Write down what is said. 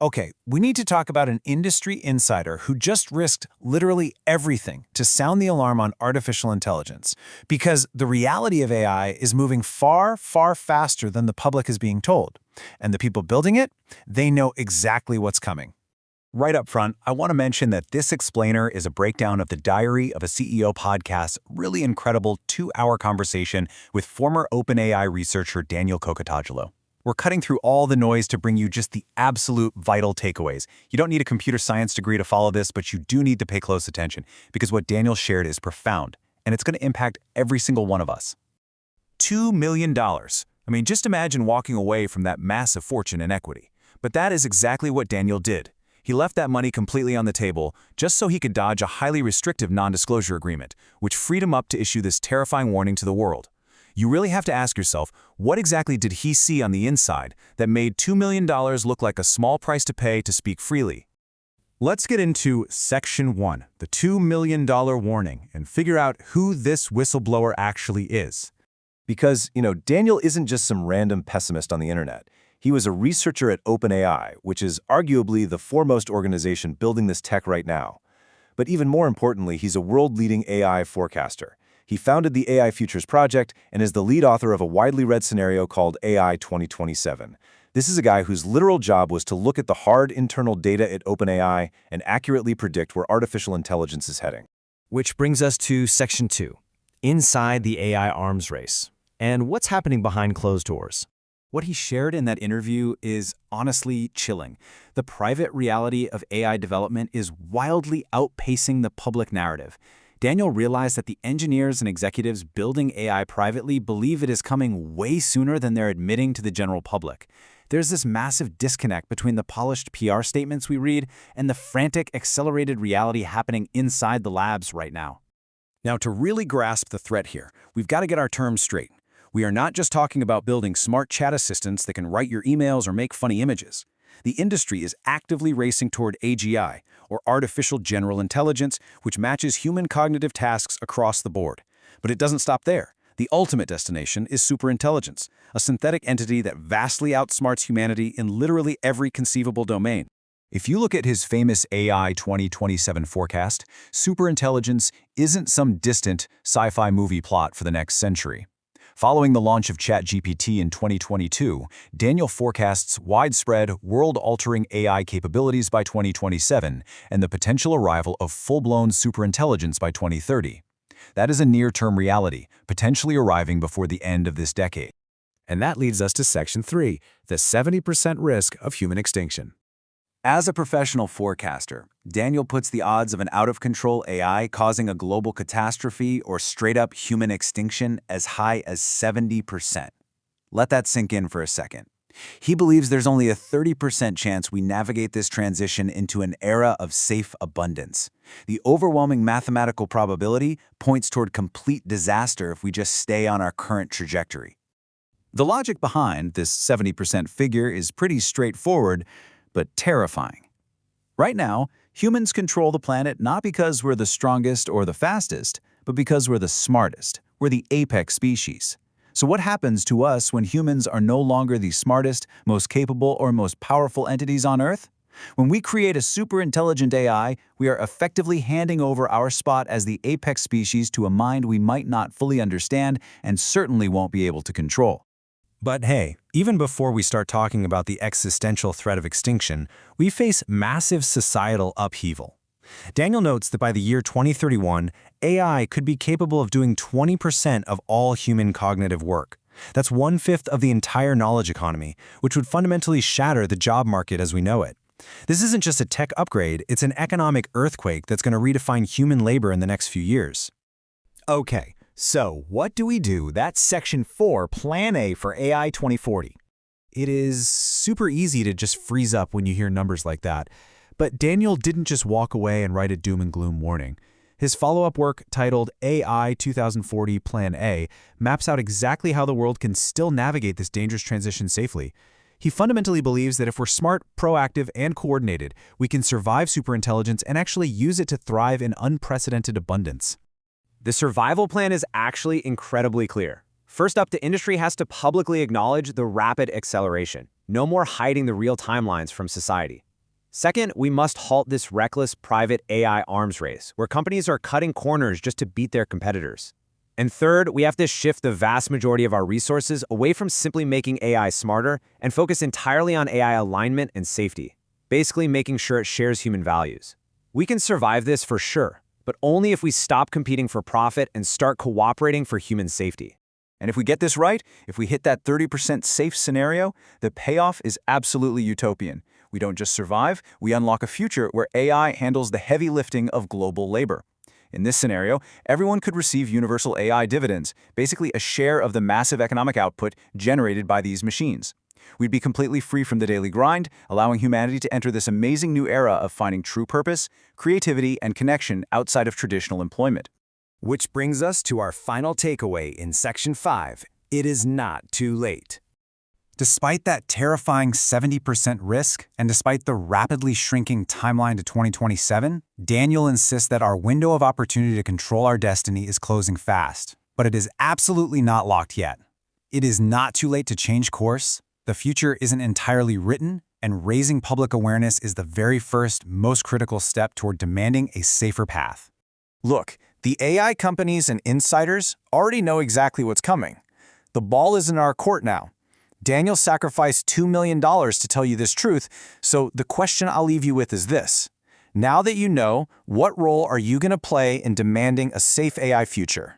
Okay, we need to talk about an industry insider who just risked literally everything to sound the alarm on artificial intelligence, because the reality of AI is moving far, far faster than the public is being told. And the people building it, they know exactly what's coming. Right up front, I want to mention that this explainer is a breakdown of the Diary of a CEO podcast's really incredible 2-hour conversation with former OpenAI researcher Daniel Kokotajlo. We're cutting through all the noise to bring you just the absolute vital takeaways. You don't need a computer science degree to follow this, but you do need to pay close attention because what Daniel shared is profound, and it's going to impact every single one of us. $2 million. Just imagine walking away from that massive fortune in equity. But that is exactly what Daniel did. He left that money completely on the table just so he could dodge a highly restrictive non-disclosure agreement, which freed him up to issue this terrifying warning to the world. You really have to ask yourself, what exactly did he see on the inside that made $2 million look like a small price to pay to speak freely? Let's get into Section 1, the $2 million warning, and figure out who this whistleblower actually is. Because, Daniel isn't just some random pessimist on the internet. He was a researcher at OpenAI, which is arguably the foremost organization building this tech right now. But even more importantly, he's a world-leading AI forecaster. He founded the AI Futures Project and is the lead author of a widely read scenario called AI 2027. This is a guy whose literal job was to look at the hard internal data at OpenAI and accurately predict where artificial intelligence is heading. Which brings us to Section 2, inside the AI arms race, and what's happening behind closed doors. What he shared in that interview is honestly chilling. The private reality of AI development is wildly outpacing the public narrative. Daniel realized that the engineers and executives building AI privately believe it is coming way sooner than they're admitting to the general public. There's this massive disconnect between the polished PR statements we read and the frantic, accelerated reality happening inside the labs right now. Now, to really grasp the threat here, we've got to get our terms straight. We are not just talking about building smart chat assistants that can write your emails or make funny images. The industry is actively racing toward AGI, or artificial general intelligence, which matches human cognitive tasks across the board. But it doesn't stop there. The ultimate destination is superintelligence, a synthetic entity that vastly outsmarts humanity in literally every conceivable domain. If you look at his famous AI 2027 forecast, superintelligence isn't some distant sci-fi movie plot for the next century. Following the launch of ChatGPT in 2022, Daniel forecasts widespread, world-altering AI capabilities by 2027 and the potential arrival of full-blown superintelligence by 2030. That is a near-term reality, potentially arriving before the end of this decade. And that leads us to Section 3, the 70% risk of human extinction. As a professional forecaster, Daniel puts the odds of an out-of-control AI causing a global catastrophe or straight-up human extinction as high as 70%. Let that sink in for a second. He believes there's only a 30% chance we navigate this transition into an era of safe abundance. The overwhelming mathematical probability points toward complete disaster if we just stay on our current trajectory. The logic behind this 70% figure is pretty straightforward, but terrifying. Right now, humans control the planet not because we're the strongest or the fastest, but because we're the smartest. We're the apex species. So what happens to us when humans are no longer the smartest, most capable, or most powerful entities on Earth? When we create a super-intelligent AI, we are effectively handing over our spot as the apex species to a mind we might not fully understand and certainly won't be able to control. But hey, even before we start talking about the existential threat of extinction, we face massive societal upheaval. Daniel notes that by the year 2031, AI could be capable of doing 20% of all human cognitive work. That's 1/5 of the entire knowledge economy, which would fundamentally shatter the job market as we know it. This isn't just a tech upgrade, it's an economic earthquake that's going to redefine human labor in the next few years. Okay. So, what do we do? That's Section 4, Plan A for AI 2040. It is super easy to just freeze up when you hear numbers like that. But Daniel didn't just walk away and write a doom and gloom warning. His follow-up work, titled AI 2040 Plan A, maps out exactly how the world can still navigate this dangerous transition safely. He fundamentally believes that if we're smart, proactive, and coordinated, we can survive superintelligence and actually use it to thrive in unprecedented abundance. The survival plan is actually incredibly clear. First up, the industry has to publicly acknowledge the rapid acceleration. No more hiding the real timelines from society. Second, we must halt this reckless private AI arms race, where companies are cutting corners just to beat their competitors. And third, we have to shift the vast majority of our resources away from simply making AI smarter and focus entirely on AI alignment and safety, basically making sure it shares human values. We can survive this for sure, but only if we stop competing for profit and start cooperating for human safety. And if we get this right, if we hit that 30% safe scenario, the payoff is absolutely utopian. We don't just survive, we unlock a future where AI handles the heavy lifting of global labor. In this scenario, everyone could receive universal AI dividends, basically a share of the massive economic output generated by these machines. We'd be completely free from the daily grind, allowing humanity to enter this amazing new era of finding true purpose, creativity, and connection outside of traditional employment. Which brings us to our final takeaway in Section 5. It is not too late. Despite that terrifying 70% risk, and despite the rapidly shrinking timeline to 2027, Daniel insists that our window of opportunity to control our destiny is closing fast. But it is absolutely not locked yet. It is not too late to change course. The future isn't entirely written, and raising public awareness is the very first, most critical step toward demanding a safer path. Look, the AI companies and insiders already know exactly what's coming. The ball is in our court now. Daniel sacrificed $2 million to tell you this truth, so the question I'll leave you with is this. Now that you know, what role are you going to play in demanding a safe AI future?